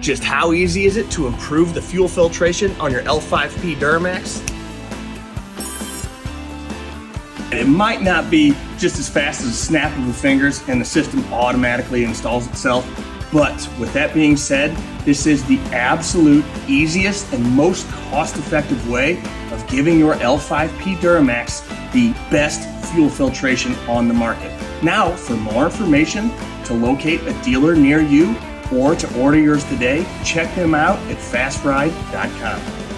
Just how easy is it to improve the fuel filtration on your L5P Duramax? It might not be just as fast as a snap of the fingers and the system automatically installs itself, but with that being said, this is the absolute easiest and most cost-effective way of giving your L5P Duramax the best fuel filtration on the market. Now, for more information, to locate a dealer near you or to order yours today, check them out at fastride.com.